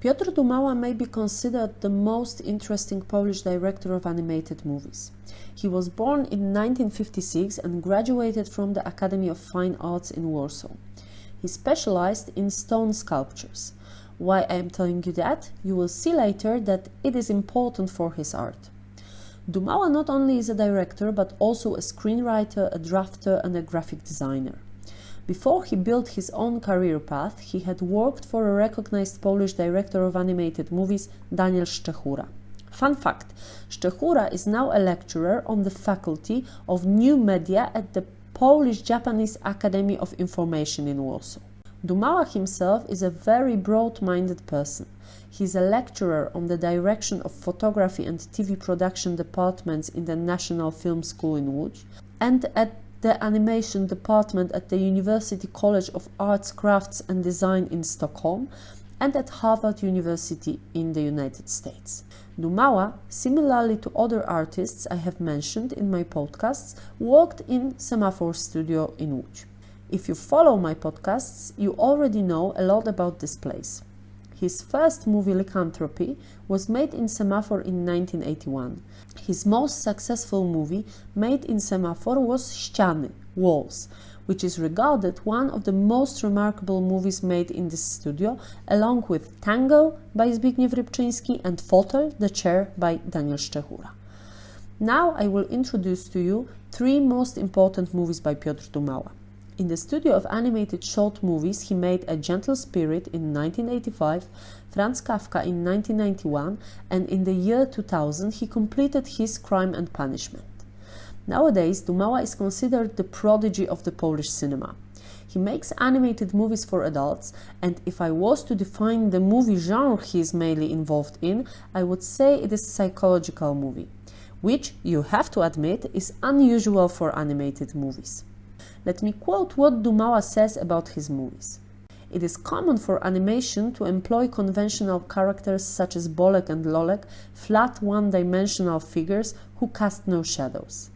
Piotr Dumała may be considered the most interesting Polish director of animated movies. He was born in 1956 and graduated from the Academy of Fine Arts in Warsaw. He specialized in stone sculptures. Why I am telling you that? You will see later that it is important for his art. Dumała not only is a director but also a screenwriter, a drafter and a graphic designer. Before he built his own career path, he had worked for a recognized Polish director of animated movies, Daniel Szczechura. Fun fact, Szczechura is now a lecturer on the faculty of new media at the Polish-Japanese Academy of Information in Warsaw. Dumała himself is a very broad-minded person. He is a lecturer on the direction of photography and TV production departments in the National Film School in Łódź and at the animation department at the University College of Arts, Crafts and Design in Stockholm and at Harvard University in the United States. Dumała, similarly to other artists I have mentioned in my podcasts, worked in Semaphore Studio in Łódź. If you follow my podcasts, you already know a lot about this place. His first movie, Lycanthropy, was made in Semaphore in 1981. His most successful movie made in Semaphore was Ściany, Walls, which is regarded one of the most remarkable movies made in this studio, along with Tango by Zbigniew Rybczyński and Fotel, the Chair by Daniel Szczechura. Now I will introduce to you three most important movies by Piotr Dumała. In the studio of animated short movies, he made A Gentle Spirit in 1985, Franz Kafka in 1991, and in the year 2000 he completed his Crime and Punishment. Nowadays, Dumała is considered the prodigy of the Polish cinema. He makes animated movies for adults, and if I was to define the movie genre he is mainly involved in, I would say it is a psychological movie, which, you have to admit, is unusual for animated movies. Let me quote what Dumała says about his movies. It is common for animation to employ conventional characters such as Bolek and Lolek, flat one-dimensional figures who cast no shadows.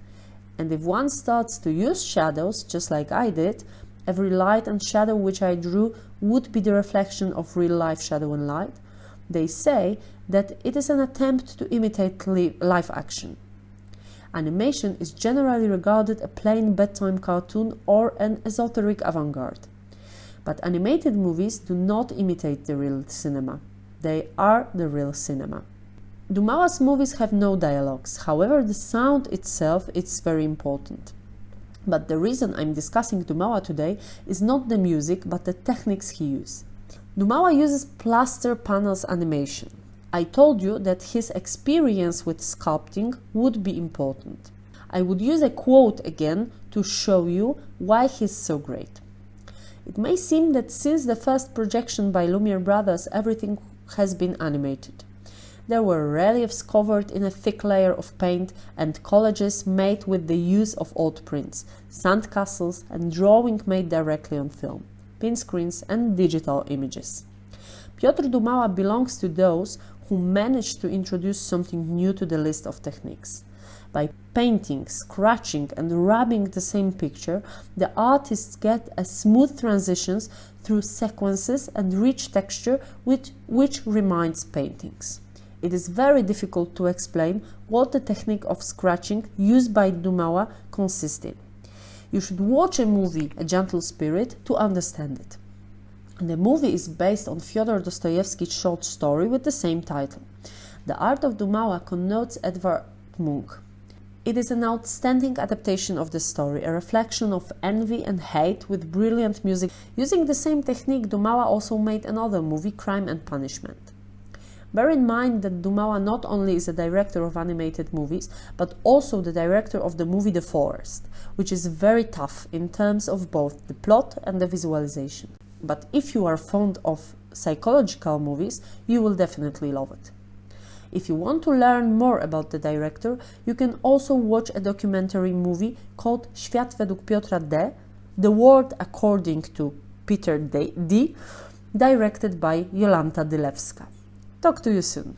And if one starts to use shadows, just like I did, every light and shadow which I drew would be the reflection of real-life shadow and light. They say that it is an attempt to imitate live action. Animation is generally regarded a plain bedtime cartoon or an esoteric avant-garde. But animated movies do not imitate the real cinema. They are the real cinema. Dumała's movies have no dialogues, however the sound itself is very important. But the reason I'm discussing Dumała today is not the music but the techniques he uses. Dumała uses plaster panels animation. I told you that his experience with sculpting would be important. I would use a quote again to show you why he's so great. It may seem that since the first projection by Lumiere Brothers, everything has been animated. There were reliefs covered in a thick layer of paint and collages made with the use of old prints, sandcastles and drawing made directly on film, pin screens and digital images. Piotr Dumała belongs to those who managed to introduce something new to the list of techniques. By painting, scratching and rubbing the same picture, the artists get a smooth transitions through sequences and rich texture which reminds paintings. It is very difficult to explain what the technique of scratching used by Dumała consists in. You should watch a movie, A Gentle Spirit, to understand it. The movie is based on Fiodor Dostoyevski's short story with the same title. The art of Dumała connotes Edvard Munch. It is an outstanding adaptation of the story, a reflection of envy and hate with brilliant music. Using the same technique, Dumała also made another movie, Crime and Punishment. Bear in mind that Dumała not only is a director of animated movies, but also the director of the movie The Forest, which is very tough in terms of both the plot and the visualization. But if you are fond of psychological movies, you will definitely love it. If you want to learn more about the director, you can also watch a documentary movie called Świat według Piotra D., The World According to Peter D., directed by Jolanta Dylewska. Talk to you soon.